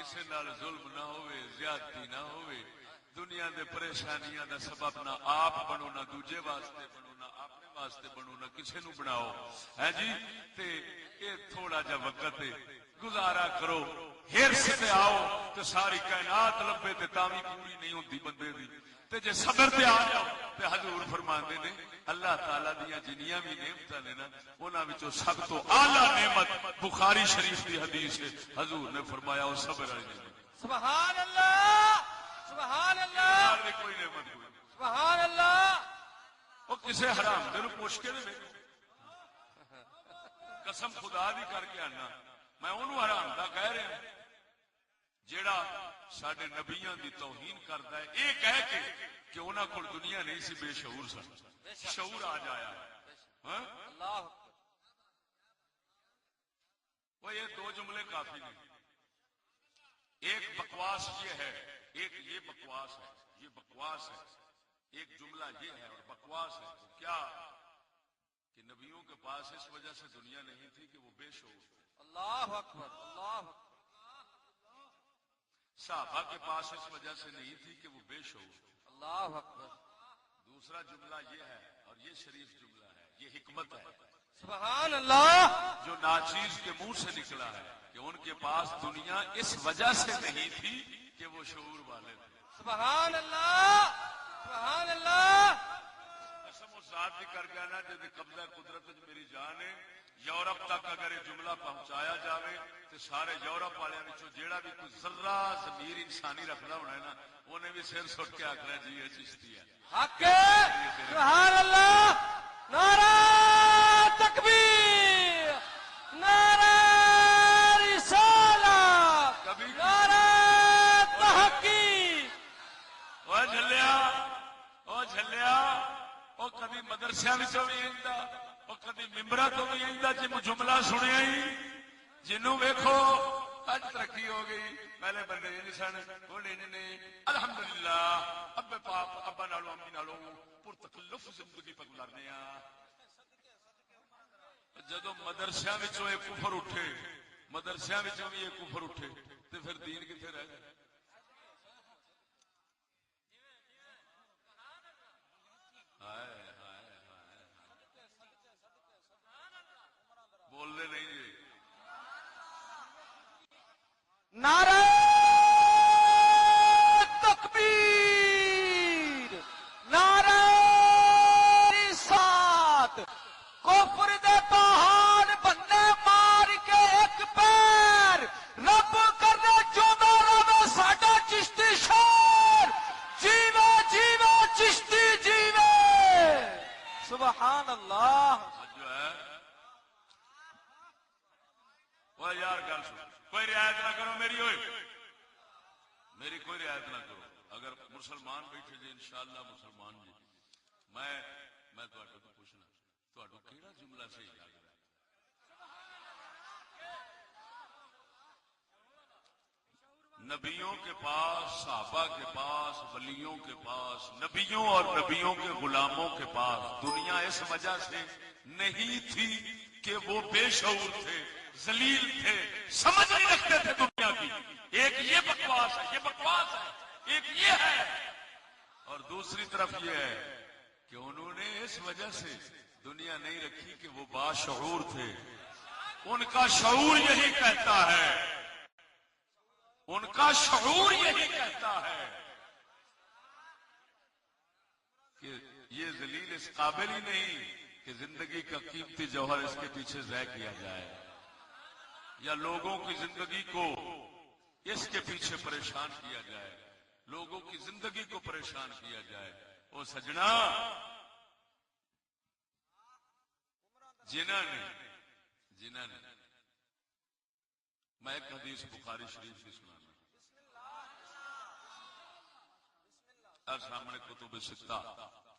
کسے نال ظلم نہ ہوئے، زیادتی نہ ہوئے، دنیا دے پریشانیاں دا سبب نہ آپ بنو نہ دوجے واسطے بنو نہ اپنے واسطے بنو نہ کسے نو بناؤ ہے جی. تے اے تھوڑا جا وقت گزارا کرو، ہرس تے آؤ تے ساری کائنات لبے تے تاوی پوری نہیں ہوندی بندے دی. تے جے صبر تے آ جاؤ تے حضور فرماندے نے اللہ تعالی دیاں جنیاں بھی نعمتاں نے نا انہاں وچوں سب تو اعلی نعمت بخاری شریف دی حدیث ہے، حضور نے فرمایا وہ صبر والی نعمت. سبحان اللہ سبحان اللہ کوئی نعمت کوئی سبحان اللہ. وہ کسے حرام دے نو پوچھ کے نہیں، قسم خدا دی کر کے آنا میں انہوں حرام دا کہہ رہا ہوں جیڑا ساڈے نبیاں دی توہین کردا ہے اے کہہ کے کہ انہاں کول دنیا نہیں سی، بے شعور سن. شعور آ جایا ہاں اللہ. وہ یہ دو جملے کافی نہیں. ایک بکواس یہ ہے، ایک یہ بکواس ہے، یہ بکواس ہے. ایک جملہ یہ ہے اور بکواس ہے وہ کیا کہ نبیوں کے پاس اس وجہ سے دنیا نہیں تھی کہ وہ بے شعور تھے. اللہ اکبر اللہ اکبر. صحابہ کے پاس اس وجہ سے نہیں تھی کہ وہ بے شعور تھے. اللہ اکبر. دوسرا جملہ یہ ہے اور یہ شریف جملہ ہے، یہ حکمت ہے سبحان اللہ جو ناچیز کے منہ سے نکلا ہے کہ ان کے پاس دنیا اس وجہ سے نہیں تھی کہ وہ شعور والے تھے. سبحان اللہ سبحان اللہ. قسم و ذات بھی کر گیا نا جب قبضہ قدرت میری جان ہے. یورپ تک اگر یہ جملہ پہنچایا جاوے تو سارے یورپ والے جیڑا بھی کوئی ذرہ ضمیر انسانی رکھنا ہونا ہے نا انہیں بھی سر سٹ کے آخنا جی یہ چشتی ہے. حق سبحان اللہ. نعرہ تکبیر، نعرہ رسالت، کبھی نعرہ تحقیق. او جھلیا او جھلیا او کبھی مدرسے وچوں بھی ایندا او کبھی ممبراں تو بھی ایندا جملہ سنیا ہی جنوں ویکھو اج ترقی ہو گئی، پہلے بندے نہیں سن ہن نہیں. الحمدللہ ابے پاپ ابا نالوں امی نالوں پرتکلف زندگی پہ گزارنے آ. جدو مدرسیاں وچوں ایک کفر اٹھے، مدرسیاں وچوں بھی ایک کفر اٹھے تے پھر دین کتے رہ گئے؟ بولنے نہیں جی. نعرہ تکبیر، نعرہ رسالت. کفر دے پہاڑ بننے مار کے ایک پیر رب کرنے چودا رہے ساڈا چشتی شور. جیوے جیوے چشتی جیوے. سبحان اللہ. جو ہے وہ یار گل سن، کوئی رعایت نہ کرو میری، ہوئے میری کوئی رعایت نہ کرو. اگر مسلمان بیٹھے جی انشاءاللہ مسلمان جی میں تو پوچھنا تو کیڑا جملہ صحیح لگ رہا ہے؟ نبیوں کے پاس، صحابہ کے پاس، ولیوں کے پاس، نبیوں اور نبیوں کے غلاموں کے پاس دنیا اس وجہ سے نہیں تھی کہ وہ بے شعور تھے، ذلیل تھے، سمجھ نہیں رکھتے تھے دنیا کی. ایک یہ بکواس ہے، یہ بکواس ہے. ایک یہ ہے اور دوسری طرف یہ ہے کہ انہوں نے اس وجہ سے دنیا نہیں رکھی کہ وہ باشعور تھے. ان کا شعور یہی کہتا ہے، ان کا شعور یہی کہتا ہے کہ یہ ذلیل اس قابل ہی نہیں کہ زندگی کا قیمتی جوہر اس کے پیچھے ضائع کیا جائے یا لوگوں کی زندگی کو اس کے پیچھے پریشان کیا جائے، لوگوں کی زندگی کو پریشان کیا جائے. او سجنا، جنہوں نے میں ایک حدیث بخاری شریف کی سنانا سامنے کتب ستہ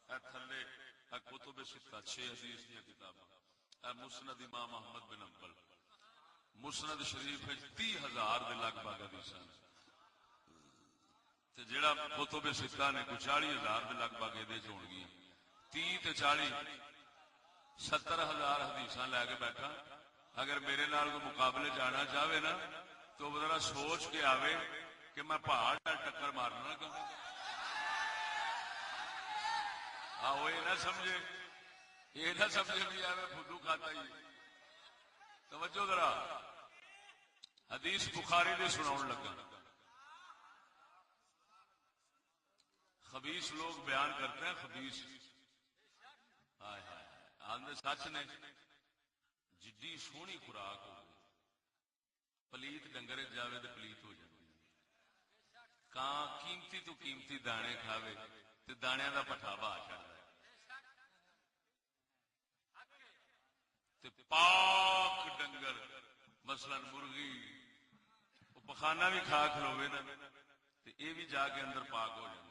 تھلے کتب ستہ 6 حدیث کی کتاب مسند امام احمد بن حنبل مسند شریف 30,000 دے لگ بھگ حدیث تے جڑا کتب ستہ نے کوئی 40,000 دے لگ بھگ یہ ہون گی 30 تے 40 70,000 حدیث لے کے بیٹھا. اگر میرے نال کوئی مقابلے جانا چاہے نا تو ذرا سوچ کے آوے کہ میں پہاڑ ٹکر مارنا کہوں. آؤ یہ نہ سمجھے بھی آوے فدو کھاتا ہی. توجہ ذرا حدیث بخاری دے سناؤں لگا. خبیث لوگ بیان کرتے ہیں خبیث آدھے سچ نے جدی سونی خوراک ہو پلیت ڈنگر جاوے تو پلیت ہو جائے. کان قیمتی تو قیمتی دانے کھاوے تو دانے دا پٹھا باہ چڑھتا ہے. پاک ڈنگر مثلا مرغی وہ پخانہ بھی کھا کھلوے نا تو یہ بھی جا کے اندر پاک ہو جائے.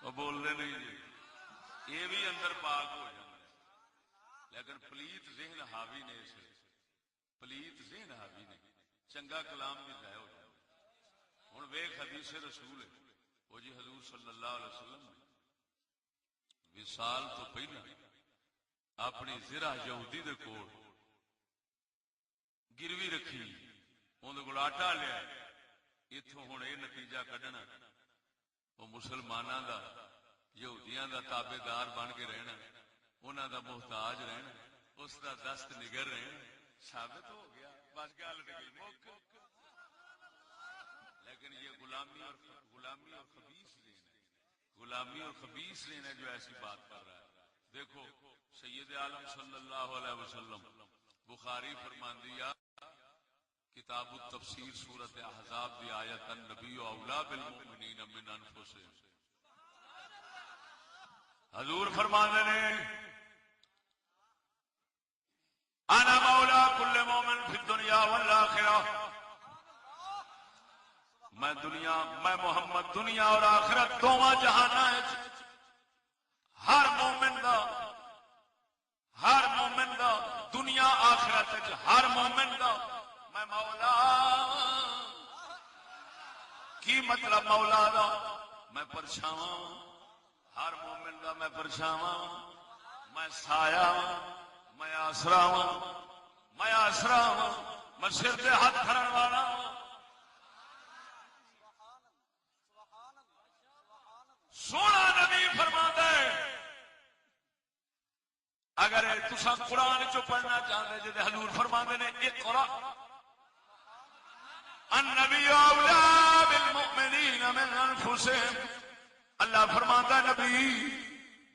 وہ بولنے نہیں جی یہ بھی اندر پاک ہو جائے. لیکن پلیت ذہن حاوی نے اسے پلیت ذہن حاوی نے چنگا کلام بھی ضائع ہو جائے. ہوں ویخ حدیث رسول ہے وہ جی حضور صلی اللہ علیہ وسلم نے وصال تو پہلا اپنی زرہ یہودی دے کول گروی رکھی اندر کول آٹا لیا. اتوں ہوں یہ نتیجہ کڈنا وہ مسلمانوں دا یہودیاں دا تابے دار بن کے رہنا انہاں دا محتاج رہنا اس دا دست نگر رہنا ثابت ہو گیا بس گل نکل. لیکن یہ غلامی اور خبیث دین ہے. غلامی اور خبیث دین ہے جو ایسی بات کر رہا ہے. دیکھو سید عالم صلی اللہ علیہ وسلم بخاری فرماندیا کتاب التفسیر سورت احزاب دی آیت النبی اولا بالمؤمنین من انفسہم. حضور فرماندے نے انا مولا کل مومن فی الدنیا والآخرہ. میں محمد دنیا اور آخرت دونوں جہاناں ہر مومن دا دنیا آخرت ہر مومن دا میں مولا. کی مطلب مولا دا میں پرچھاواں ہر مومن دا میں پرچھاواں میں سایہ میں آسرا میں سر تے ہاتھ دھرن والا. سونا نبی فرماتا ہے اگر تسا قرآن چو پڑھنا چاہتے جی حضور فرماندے نے اقرا النبی اولا بالمؤمنین من انفسہم. اللہ فرماتا ہے نبی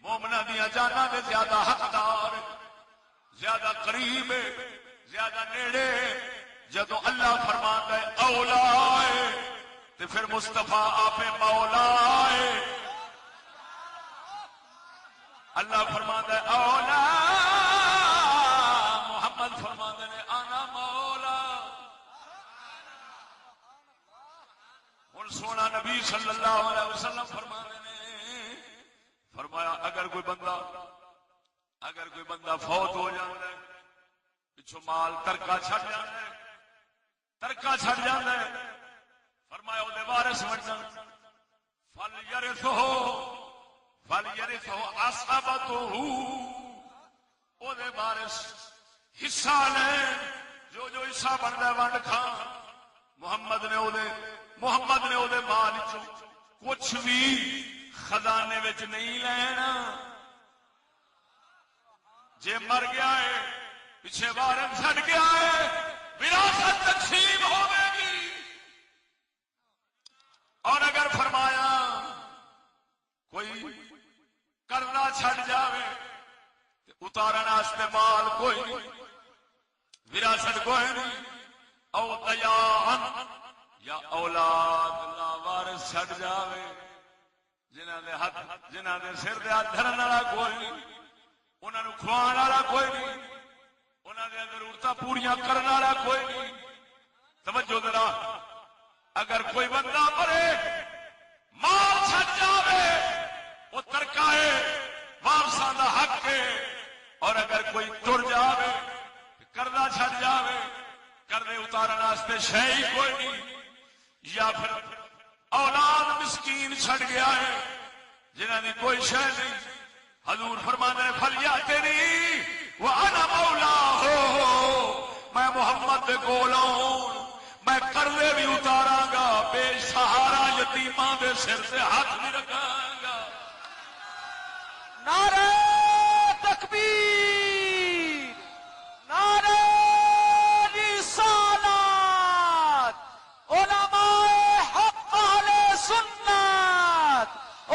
مومنہ دیا جانا دے زیادہ حقدار زیادہ قریب زیادہ نیڑے. جدو اللہ فرماتا ہے اولا ہے تو پھر مصطفیٰ آپ مولا ہے. اللہ فرماتا ہے اولا محمد فرماتے نے آنا مولا. ہوں سونا نبی صلی اللہ علیہ وسلم فرماتے نے فرمایا اگر کوئی بندہ فوت ہو جاتا ہے پچھو مال ترکا چھڈ جاتا ہے فرمایا وہ وارث بن جان فَلْيَرِثْهُ عَصَبَتُهُ او دے وارث حصہ لے جو حصہ بندا ونڈ کھان. محمد نے او دے مال چوں کچھ بھی خزانے وچ نہیں لینا. جے مر گیا ہے پیچھے وارث چھڈ گیا ہے وراثت تقسیم ہوے گی. اور اگر فرمایا کوئی کرنا چھڈ جاوے اتارن واسطے مال کوئی نہیں وراثت کوئی نہیں او دیان یا اولاد لا وارث چھڈ جاوے جنہاں دے سر دے ہاتھ دھرن والا کوئی نہیں انہاں نوں کھوان والا کوئی نہیں انہاں دے ضرورتاں پوریاں کرن والا کوئی نہیں. توجہ ذرا اگر کوئی بندہ مرے مال چھڈ جاوے وہ ترکا ہے وارثاں دا حق ہے. اور اگر کوئی تر جاوے قرضہ چھڈ جاوے قرضے اتارن واسطے شے ہی کوئی نہیں یا پھر اولاد مسکین چھڈ گیا ہے جنہاں دی کوئی شے نہیں. حضور فرماتے ہیں فلیاتنی وانا مولا ہو میں محمد دے کول آؤن میں قرضے بھی اتاراں گا، بے سہارا یتیماں دے سر تے ہاتھ بھی رکھاں گا۔ نعرہ تکبیر، نعرہ رسالت، علماء حق اہل سنت،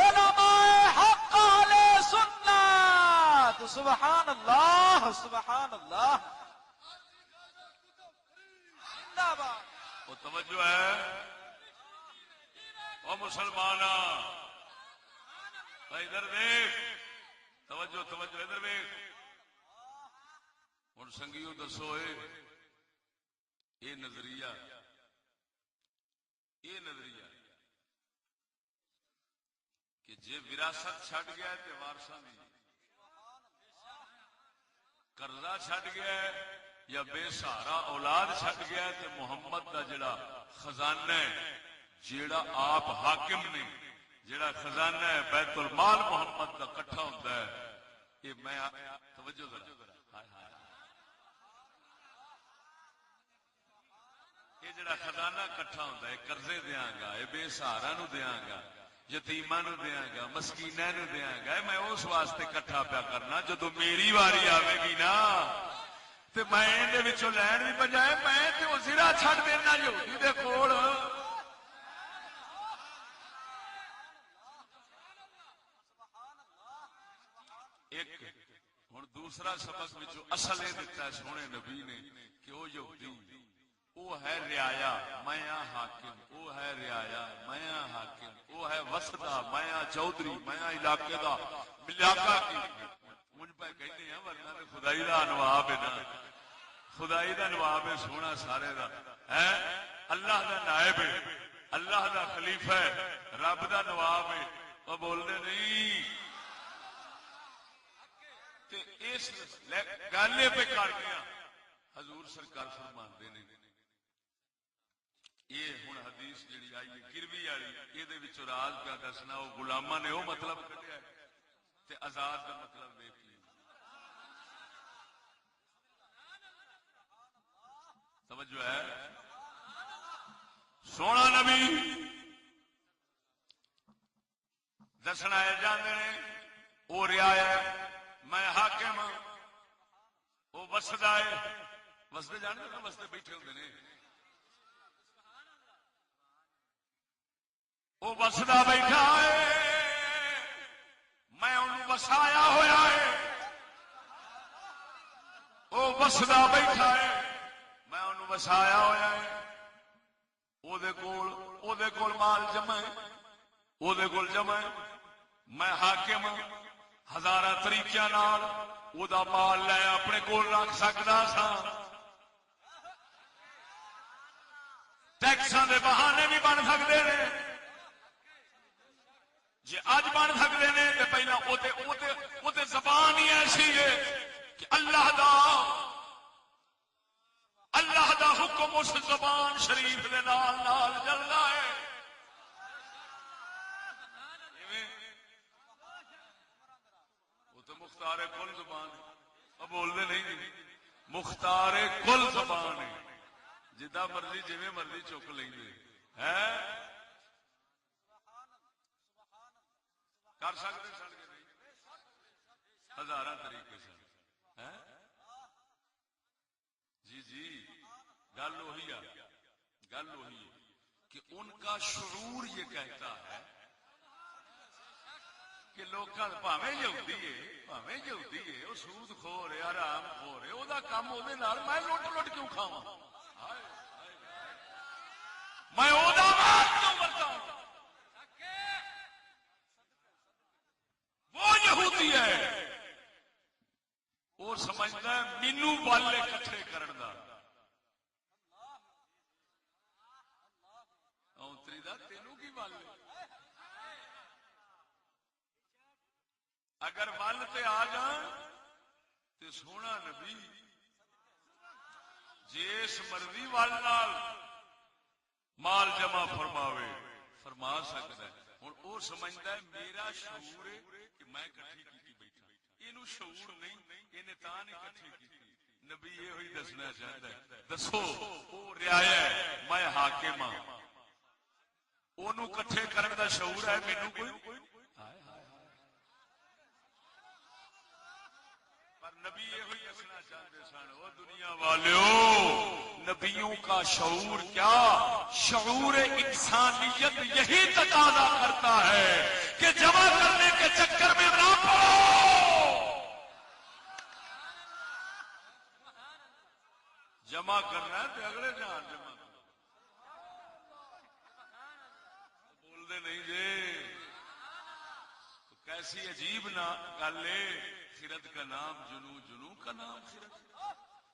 علماء حق اہل سنت، سبحان اللہ سبحان اللہ، زندہ باد۔ وہ توجہ ہے او مسلماناں، ادھر دیکھ، توجہ توجہ ادھر دیکھ۔ ہن سنگیو دسو یہ نظریہ کہ جے وراثت چھڈ گیا ہے تے وارثاں دی، قرضہ چھڈ گیا ہے یا بے سہارا اولاد چھڈ گیا ہے تے محمد دا جڑا خزانہ ہے، جیڑا آپ حاکم نے، جڑا خزانہ ہے بیت المال محمد دا کٹھا ہوندا ہے، یہ میں توجہ ذرا، یہ جڑا خزانہ کٹھا ہوندا ہے، قرضے دیاں گا، یہ بے سہارا نو دیاں گا، یتیماں نو دیاں گا، مسکیناں نو دیاں گا، میں اس واسطے کٹھا پیا کرنا جدو میری واری آوے گی نا تے میں اندے وچوں لین دی بجائے میں تے او زرا چھڈ دینا یہودی دے کول۔ ایک ہن دوسرا سبق وچوں اصل یہ دیتا ہے سونے نبی نے کہ وہ یہودی وہ ہے رعایا میں ہاں حاکم، وہ ہے رعایا میں ہاں حاکم، وہ ہے وسدا میں ہاں چودھری میں ہاں علاقے دا علاقہ کی مجھ پہ کہتے ہیں ورنہ تے خدائی دا نواب ہے نا، خدائی دا نواب ہے سونا سارے دا ہے، اللہ دا نائب ہے، اللہ دا خلیفہ ہے، رب دا نواب ہے، وہ بول دے نہیں تے اس گالے پہ کر گیا۔ حضور سرکار فرماندے نے یہ ہن حدیث جڑی آئی ہے گروی والی یہ راز پیا دسنا، وہ غلاماں نے وہ مطلب کڈیا تے آزاد کا مطلب دیکھ لیا۔ توجہ ہے سونا نبی دسنا ہے جاندے نے وہ رعایا میں حاکم ہاں، وہ وسدا ہے، وسدے جانتے نا، وسدے بیٹھے ہوندے نے، وہ وسدا بیٹھا ہے میں انہوں وسایا ہویا ہے، وہ وسدا بیٹھا ہے میں انہوں وسایا ہویا ہے، او دے کول مال جمع ہے، او دے کول جمع ہے، میں حاکم ہزاراں طریقیاں نال او دا مال لے اپنے کول رکھ سکدا سا، ٹیکساں دے بہانے بھی بن سکتے ہیں، جی اج بن سکتے ہیں تو پہلا وہ زبان ہی ایسی ہے کہ اللہ دا حکم اس زبان شریف دے نال نال چلتا ہے۔ وہ تو مختار کل زبان ہے، اب بولتے نہیں مختار کل زبان ہے، جدا مرضی جی مرضی چک لیں ہے، کر سکتے سن کے نہیں، ہزاراں طریقے سے جی جی گل وہی ہے کہ ان کا شعور یہ کہتا ہے کہ لوگ پاویں یہودی ہے وہ سود خور ہے، حرام خور ہے، وہ کام وہ میں لٹ کیوں کھاواں، میں مال کیوں برتاؤں، وہ یہودی ہے وہ سمجھتا ہے مینو والے کٹھے کرن دا، اونتری دا تینوں کی والے، اگر ول تے آ جان تے سونا نبی جس مرضی وال نال مال جمع فرما سکتا ہے، ہوں وہ سمجھتا ہے میرا شعور ہے کہ میں کٹھی کی بیٹھا، یہ شعور نہیں، یہ تا نہیں کٹھی کی، نبی یہ ہوئی دسنا چاہتا ہے دسو وہ رعایا ہے میں حاکم ہاں اونوں کٹھے کرن دا شعور ہے مینوں کوئی پر نبی یہ ہوئی دسنا چاہتے سن وہ دنیا والیو نبیوں کا شعور کیا شعور انسانیت یہی تقاضا کرتا ہے کہ جمع کرنے کے چکر میں نہ پڑو جمع کرنا ہے تو اگلے جان جمع بول دے نہیں جی کیسی عجیب نہ گل ہے خرد کا نام جنو جنو کا نام خرد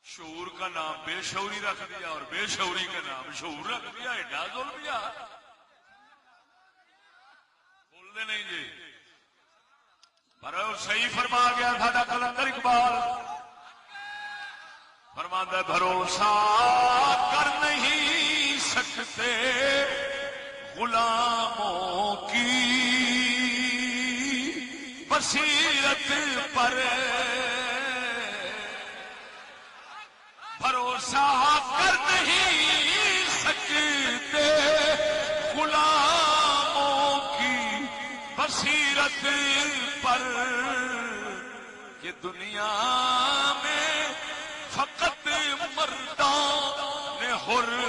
شعور کا نام بے شعوری رکھ دیا اور بے شعوری کا نام شعور رکھ دیا ایڈا ظلم دیا بول دے نہیں جی پر صحیح فرما گیا تھا قلندر اقبال فرماتا بھروسہ کر نہیں سکتے غلاموں کی بصیرت پر بھروسہ کر نہیں سکتے غلاموں کی بصیرت پر کہ دنیا میں فقط مردان حر